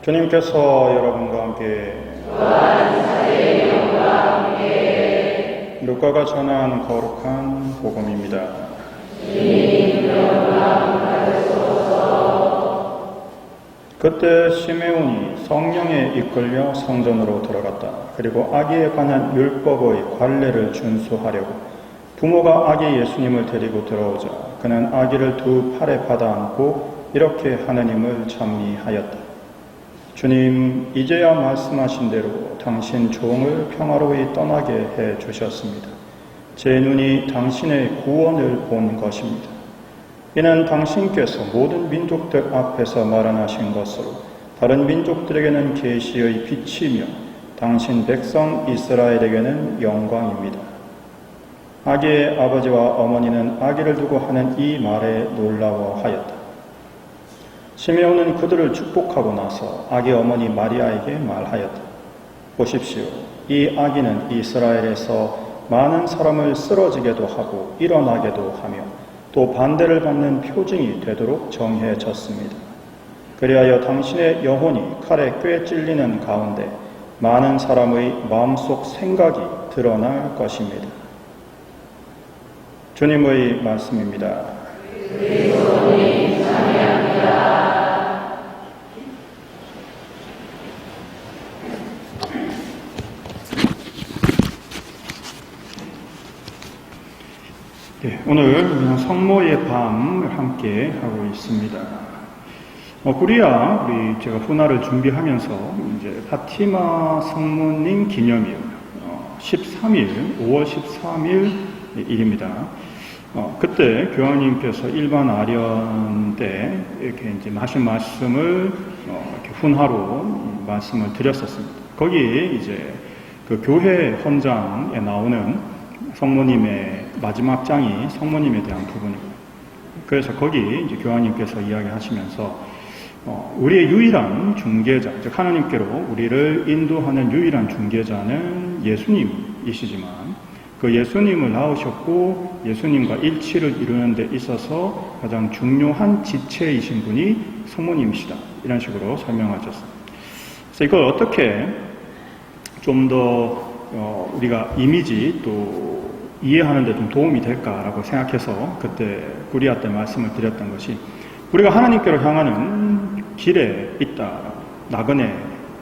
주님께서 여러분과 함께 루카가 전한 거룩한 복음입니다. 그때 시메온이 성령에 이끌려 성전으로 들어갔다. 그리고 아기에 관한 율법의 관례를 준수하려고 부모가 아기 예수님을 데리고 들어오자 그는 아기를 두 팔에 받아 안고 이렇게 하느님을 찬미하였다. 주님, 이제야 말씀하신 대로 당신 종을 평화로이 떠나게 해 주셨습니다. 제 눈이 당신의 구원을 본 것입니다. 이는 당신께서 모든 민족들 앞에서 마련하신 것으로 다른 민족들에게는 계시의 빛이며 당신 백성 이스라엘에게는 영광입니다. 아기의 아버지와 어머니는 아기를 두고 하는 이 말에 놀라워하였다. 시메온은 그들을 축복하고 나서 아기 어머니 마리아에게 말하였다. 보십시오. 이 아기는 이스라엘에서 많은 사람을 쓰러지게도 하고 일어나게도 하며 또 반대를 받는 표징이 되도록 정해졌습니다. 그리하여 당신의 영혼이 칼에 꿰 찔리는 가운데 많은 사람의 마음속 생각이 드러날 것입니다. 주님의 말씀입니다. 오늘 우리는 성모의 밤을 함께 하고 있습니다. 구리야, 제가 푸나를 준비하면서 이제 파티마 성모님 기념일 13일, 5월 13일 일입니다. 그때 교황님께서 일반 아련 때 이렇게 이제 하신 말씀을 이렇게 훈화로 말씀을 드렸었습니다. 거기에 이제 그 교회 헌장에 나오는 성모님의 마지막 장이 성모님에 대한 부분이고, 그래서 거기 이제 교황님께서 이야기하시면서 우리의 유일한 중개자, 즉 하나님께로 우리를 인도하는 유일한 중개자는 예수님이시지만 그 예수님을 낳으셨고 예수님과 일치를 이루는 데 있어서 가장 중요한 지체이신 분이 성모님이시다, 이런 식으로 설명하셨습니다. 그래서 이걸 어떻게 좀 더 우리가 이미지 또 이해하는 데 좀 도움이 될까라고 생각해서 그때 구리아 때 말씀을 드렸던 것이, 우리가 하나님께로 향하는 길에 있다, 나그네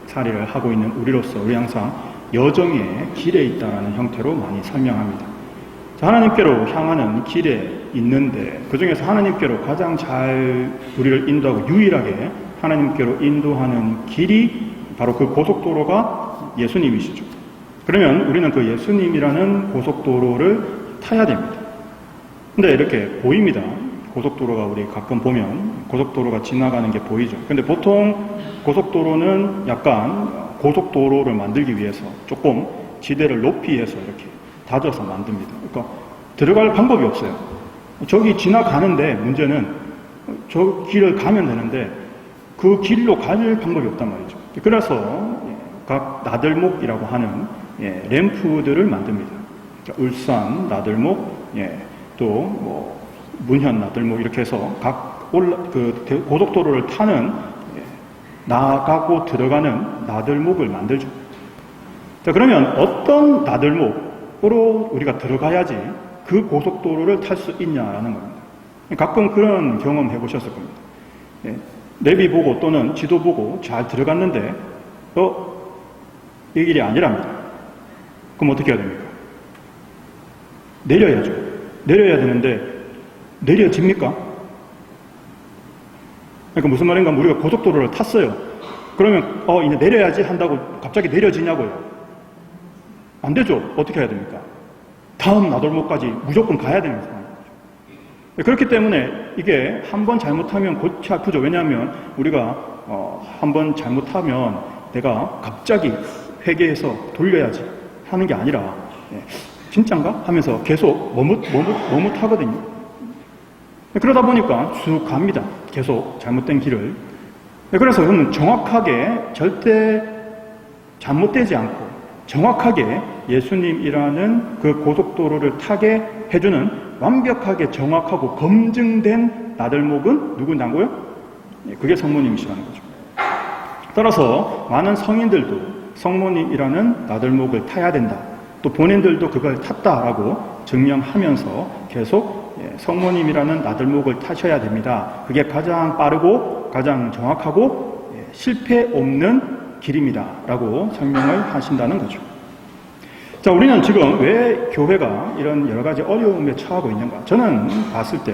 살이를 하고 있는 우리로서 우리 항상 여정의 길에 있다라는 형태로 많이 설명합니다. 하나님께로 향하는 길에 있는데 그 중에서 하나님께로 가장 잘 우리를 인도하고 유일하게 하나님께로 인도하는 길이 바로 그 고속도로가 예수님이시죠. 그러면 우리는 그 예수님이라는 고속도로를 타야 됩니다. 근데 이렇게 보입니다. 고속도로가 우리 가끔 보면 고속도로가 지나가는 게 보이죠. 근데 보통 고속도로는 약간 고속도로를 만들기 위해서 조금 지대를 높이 해서 이렇게 다져서 만듭니다. 그러니까 들어갈 방법이 없어요. 저기 지나가는데 문제는 저 길을 가면 되는데 그 길로 갈 방법이 없단 말이죠. 그래서 각 나들목이라고 하는 램프들을 만듭니다. 그러니까 울산 나들목, 또 뭐 문현 나들목 이렇게 해서 각 고속도로를 타는 나가고 들어가는 나들목을 만들죠. 자, 그러면 어떤 나들목으로 우리가 들어가야지 그 고속도로를 탈 수 있냐라는 겁니다. 가끔 그런 경험 해보셨을 겁니다. 내비 보고 또는 지도 보고 잘 들어갔는데 이 길이 아니랍니다. 그럼 어떻게 해야 됩니까? 내려야죠. 내려야 되는데 내려집니까? 그러니까 무슨 말인가 하면 우리가 고속도로를 탔어요. 그러면 이제 내려야지 한다고 갑자기 내려지냐고요? 안 되죠. 어떻게 해야 됩니까? 다음 나돌목까지 무조건 가야 되는 상황이죠. 그렇기 때문에 이게 한번 잘못하면 골치 아프죠. 왜냐하면 우리가 한번 잘못하면 내가 갑자기 회개해서 돌려야지 하는 게 아니라 진짠가? 하면서 계속 머뭇하거든요. 그러다 보니까 쭉 갑니다. 계속 잘못된 길을. 그래서 여러분 정확하게 절대 잘못되지 않고 정확하게 예수님이라는 그 고속도로를 타게 해주는 완벽하게 정확하고 검증된 나들목은 누구냐고요? 그게 성모님이시라는 거죠. 따라서 많은 성인들도 성모님이라는 나들목을 타야 된다. 또 본인들도 그걸 탔다라고 증명하면서 계속 성모님이라는 나들목을 타셔야 됩니다. 그게 가장 빠르고 가장 정확하고 실패 없는 길입니다. 라고 설명을 하신다는 거죠. 자, 우리는 지금 왜 교회가 이런 여러 가지 어려움에 처하고 있는가? 저는 봤을 때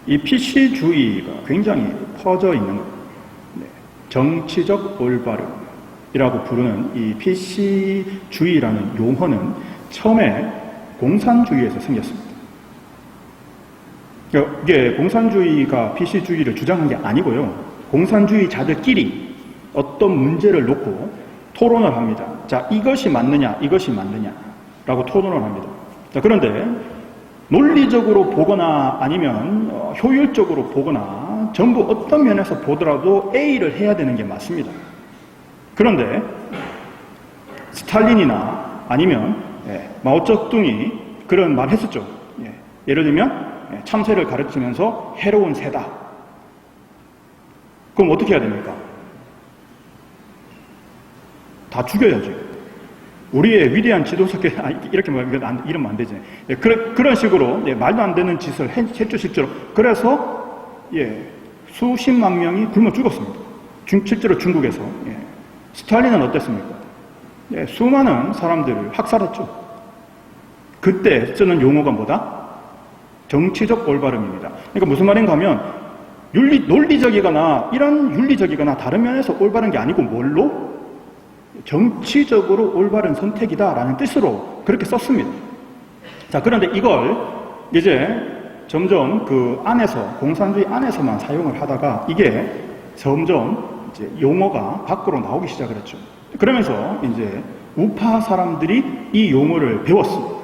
이 PC주의가 굉장히 퍼져 있는 겁니다. 정치적 올바름이라고 부르는 이 PC주의라는 용어는 처음에 공산주의에서 생겼습니다. 이게 공산주의가 PC주의를 주장한 게 아니고요. 공산주의자들끼리 어떤 문제를 놓고 토론을 합니다. 자, 이것이 맞느냐, 이것이 맞느냐라고 토론을 합니다. 자, 그런데 논리적으로 보거나 아니면 효율적으로 보거나 전부 어떤 면에서 보더라도 A를 해야 되는 게 맞습니다. 그런데 스탈린이나 아니면 마오쩌둥이 그런 말 했었죠. 예를 들면 참새를 가르치면서 해로운 새다. 그럼 어떻게 해야 됩니까? 다 죽여야죠. 우리의 위대한 지도자께 이렇게 말하면 이러면 안 되지. 그런 식으로 말도 안 되는 짓을 했죠, 실제로. 그래서 수십만 명이 굶어 죽었습니다. 실제로 중국에서. 스탈린은 어땠습니까? 수많은 사람들을 학살했죠. 그때 쓰는 용어가 뭐다? 정치적 올바름입니다. 그러니까 무슨 말인가 하면 논리적이거나 이런 윤리적이거나 다른 면에서 올바른 게 아니고 뭘로? 정치적으로 올바른 선택이다라는 뜻으로 그렇게 썼습니다. 자, 그런데 이걸 이제 점점 그 안에서, 공산주의 안에서만 사용을 하다가 이게 점점 이제 용어가 밖으로 나오기 시작을 했죠. 그러면서 이제 우파 사람들이 이 용어를 배웠습니다.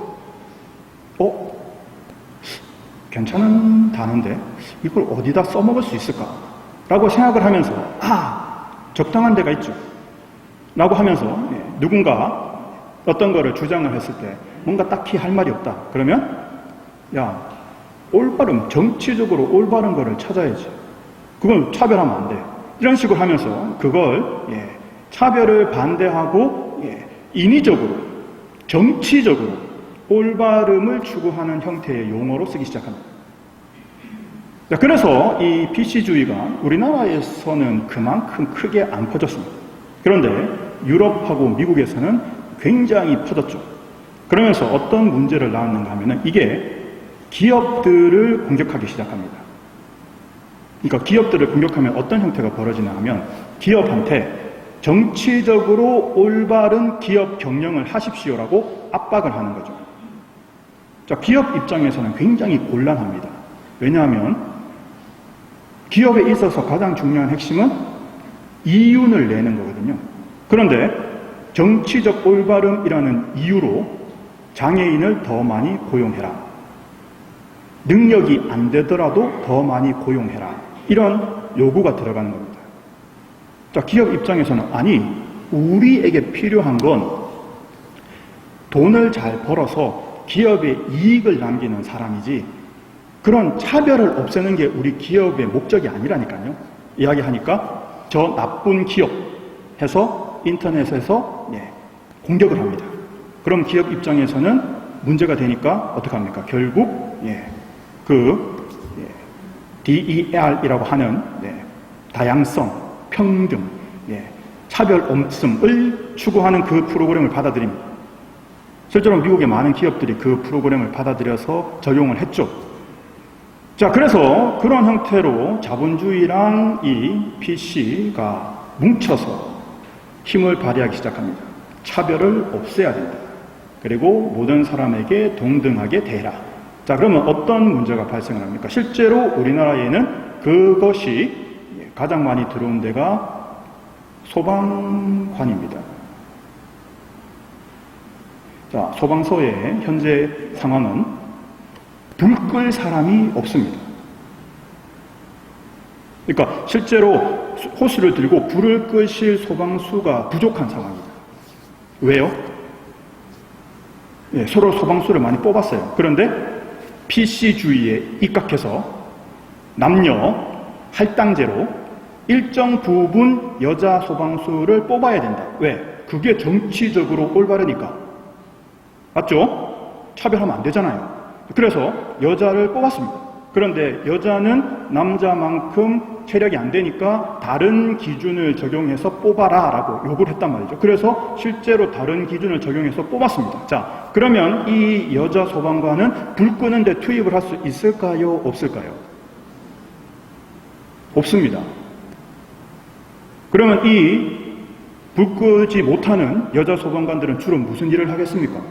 괜찮은 단어인데 이걸 어디다 써먹을 수 있을까? 라고 생각을 하면서 적당한 데가 있죠. 라고 하면서 누군가 어떤 거를 주장을 했을 때 뭔가 딱히 할 말이 없다. 그러면 올바름, 정치적으로 올바른 거를 찾아야지. 그건 차별하면 안 돼. 이런 식으로 하면서 그걸 차별을 반대하고 인위적으로, 정치적으로 올바름을 추구하는 형태의 용어로 쓰기 시작합니다. 그래서 이 PC주의가 우리나라에서는 그만큼 크게 안 퍼졌습니다. 그런데 유럽하고 미국에서는 굉장히 퍼졌죠. 그러면서 어떤 문제를 낳았는가 하면은 이게 기업들을 공격하기 시작합니다. 그러니까 기업들을 공격하면 어떤 형태가 벌어지나 하면 기업한테 정치적으로 올바른 기업 경영을 하십시오라고 압박을 하는 거죠. 자, 기업 입장에서는 굉장히 곤란합니다. 왜냐하면 기업에 있어서 가장 중요한 핵심은 이윤을 내는 거거든요. 그런데 정치적 올바름이라는 이유로 장애인을 더 많이 고용해라. 능력이 안 되더라도 더 많이 고용해라. 이런 요구가 들어가는 겁니다. 자, 기업 입장에서는 우리에게 필요한 건 돈을 잘 벌어서 기업에 이익을 남기는 사람이지 그런 차별을 없애는 게 우리 기업의 목적이 아니라니까요. 이야기하니까 저 나쁜 기업 해서 인터넷에서 공격을 합니다. 그럼 기업 입장에서는 문제가 되니까 어떻게 합니까? 결국 DER이라고 하는 다양성, 평등, 차별 없음을 추구하는 그 프로그램을 받아들입니다. 실제로 미국의 많은 기업들이 그 프로그램을 받아들여서 적용을 했죠. 자, 그래서 그런 형태로 자본주의랑 이 PC가 뭉쳐서 힘을 발휘하기 시작합니다. 차별을 없애야 된다. 그리고 모든 사람에게 동등하게 대해라. 자, 그러면 어떤 문제가 발생을 합니까? 실제로 우리나라에는 그것이 가장 많이 들어온 데가 소방관입니다. 자, 소방서의 현재 상황은 불 끌 사람이 없습니다. 그러니까 실제로 호스를 들고 불을 끄실 소방수가 부족한 상황입니다. 왜요? 서로 소방수를 많이 뽑았어요. 그런데 PC주의에 입각해서 남녀 할당제로 일정 부분 여자 소방수를 뽑아야 된다. 왜? 그게 정치적으로 올바르니까. 맞죠? 차별하면 안 되잖아요. 그래서 여자를 뽑았습니다. 그런데 여자는 남자만큼 체력이 안 되니까 다른 기준을 적용해서 뽑아라 라고 요구를 했단 말이죠. 그래서 실제로 다른 기준을 적용해서 뽑았습니다. 자, 그러면 이 여자 소방관은 불 끄는데 투입을 할 수 있을까요? 없을까요? 없습니다. 그러면 이 불 끄지 못하는 여자 소방관들은 주로 무슨 일을 하겠습니까?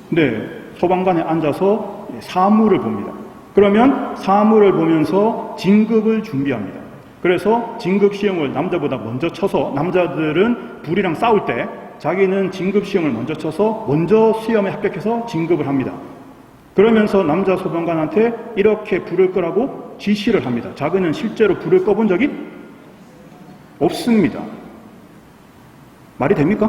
네, 소방관에 앉아서 사무를 봅니다. 그러면 사무를 보면서 진급을 준비합니다. 그래서 진급 시험을 남자보다 먼저 쳐서 남자들은 불이랑 싸울 때 자기는 진급 시험을 먼저 쳐서 먼저 시험에 합격해서 진급을 합니다. 그러면서 남자 소방관한테 이렇게 불을 끄라고 지시를 합니다. 자기는 실제로 불을 꺼본 적이 없습니다. 말이 됩니까?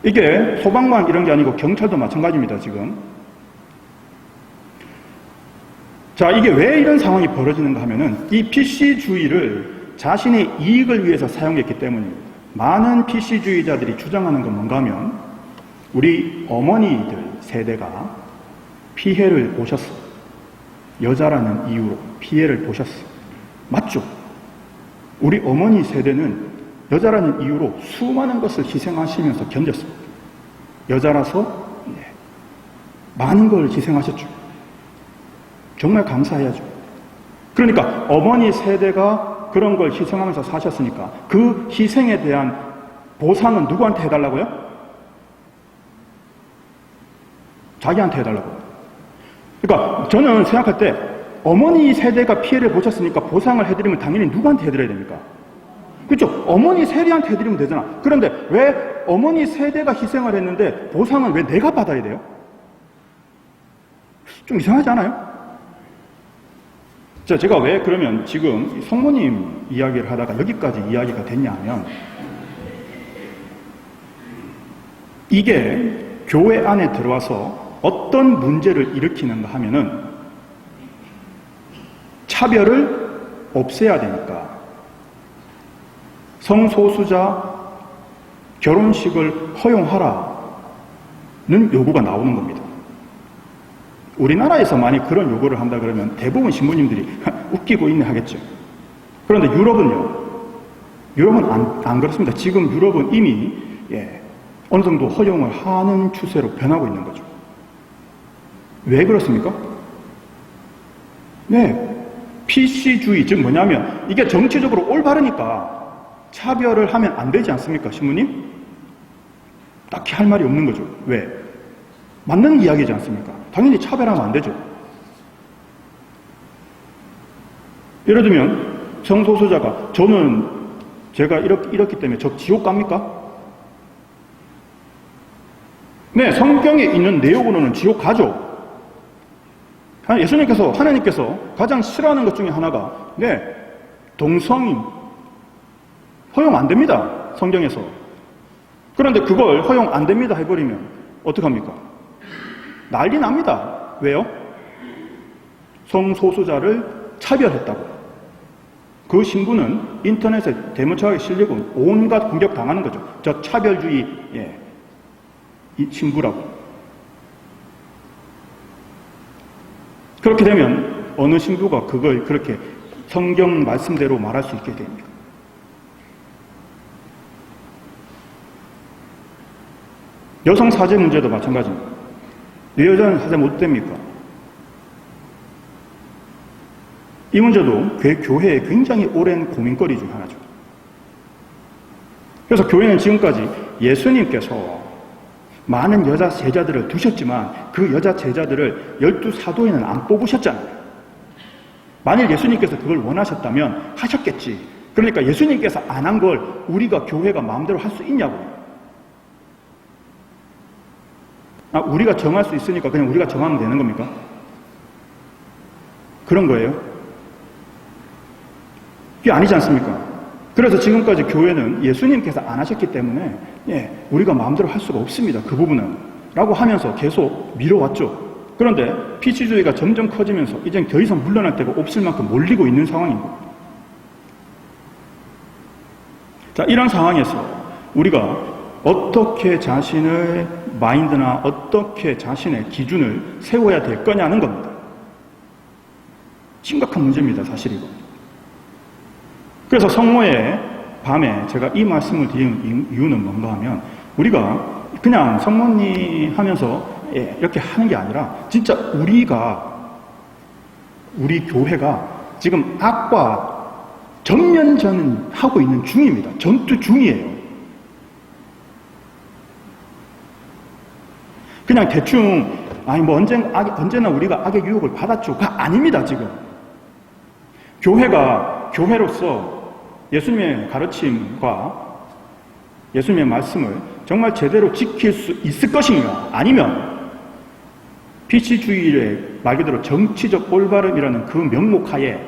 이게 소방관 이런 게 아니고 경찰도 마찬가지입니다, 지금. 자, 이게 왜 이런 상황이 벌어지는가 하면은 이 PC주의를 자신의 이익을 위해서 사용했기 때문입니다. 많은 PC주의자들이 주장하는 건 뭔가 하면 우리 어머니들 세대가 피해를 보셨어. 여자라는 이유로 피해를 보셨어. 맞죠? 우리 어머니 세대는 여자라는 이유로 수많은 것을 희생하시면서 견뎠습니다. 여자라서 많은 걸 희생하셨죠. 정말 감사해야죠. 그러니까 어머니 세대가 그런 걸 희생하면서 사셨으니까 그 희생에 대한 보상은 누구한테 해달라고요? 자기한테 해달라고요. 그러니까 저는 생각할 때 어머니 세대가 피해를 보셨으니까 보상을 해드리면 당연히 누구한테 해드려야 됩니까? 그렇죠? 어머니 세대한테 해드리면 되잖아. 그런데 왜 어머니 세대가 희생을 했는데 보상은 왜 내가 받아야 돼요? 좀 이상하지 않아요? 자, 제가 왜 그러면 지금 성모님 이야기를 하다가 여기까지 이야기가 됐냐 하면 이게 교회 안에 들어와서 어떤 문제를 일으키는가 하면은 차별을 없애야 되니까 성소수자 결혼식을 허용하라는 요구가 나오는 겁니다. 우리나라에서 많이 그런 요구를 한다 그러면 대부분 신부님들이 웃기고 있네 하겠죠. 그런데 유럽은요. 유럽은 안 그렇습니다. 지금 유럽은 이미 어느 정도 허용을 하는 추세로 변하고 있는 거죠. 왜 그렇습니까? 네. PC주의, 즉 뭐냐면 이게 정치적으로 올바르니까 차별을 하면 안 되지 않습니까, 신부님? 딱히 할 말이 없는 거죠. 왜? 맞는 이야기지 않습니까? 당연히 차별하면 안 되죠. 예를 들면 성소수자가 제가 이렇기 때문에 저 지옥 갑니까? 네, 성경에 있는 내용으로는 지옥 가죠. 예수님께서, 하나님께서 가장 싫어하는 것 중에 하나가 동성인 허용 안 됩니다. 성경에서. 그런데 그걸 허용 안 됩니다 해버리면 어떡합니까? 난리 납니다. 왜요? 성소수자를 차별했다고. 그 신부는 인터넷에 대문짝하게 실리고 온갖 공격 당하는 거죠. 저 차별주의 이 신부라고. 그렇게 되면 어느 신부가 그걸 그렇게 성경 말씀대로 말할 수 있게 됩니까? 여성 사제 문제도 마찬가지입니다. 왜 여자는 사제 못 됩니까? 이 문제도 교회의 굉장히 오랜 고민거리 중 하나죠. 그래서 교회는 지금까지 예수님께서 많은 여자 제자들을 두셨지만 그 여자 제자들을 12사도에는 안 뽑으셨잖아요. 만일 예수님께서 그걸 원하셨다면 하셨겠지. 그러니까 예수님께서 안 한 걸 우리가 교회가 마음대로 할 수 있냐고요. 우리가 정할 수 있으니까 그냥 우리가 정하면 되는 겁니까? 그런 거예요. 그게 아니지 않습니까? 그래서 지금까지 교회는 예수님께서 안 하셨기 때문에 우리가 마음대로 할 수가 없습니다. 그 부분은. 라고 하면서 계속 미뤄왔죠. 그런데 피치주의가 점점 커지면서 이제 더 이상 물러날 데가 없을 만큼 몰리고 있는 상황인 겁니다. 자, 이런 상황에서 우리가 어떻게 자신의 마인드나 어떻게 자신의 기준을 세워야 될 거냐는 겁니다. 심각한 문제입니다, 사실 이거. 그래서 성모의 밤에 제가 이 말씀을 드리는 이유는 뭔가 하면, 우리가 그냥 성모님 하면서 이렇게 하는 게 아니라 진짜 우리 교회가 지금 악과 전면전하고 있는 중입니다. 전투 중이에요. 그냥 대충 언제나 우리가 악의 유혹을 받았죠가 아닙니다. 지금 교회가 교회로서 예수님의 가르침과 예수님의 말씀을 정말 제대로 지킬 수 있을 것인가, 아니면 피치주의의 말 그대로 정치적 올바름이라는 그 명목 하에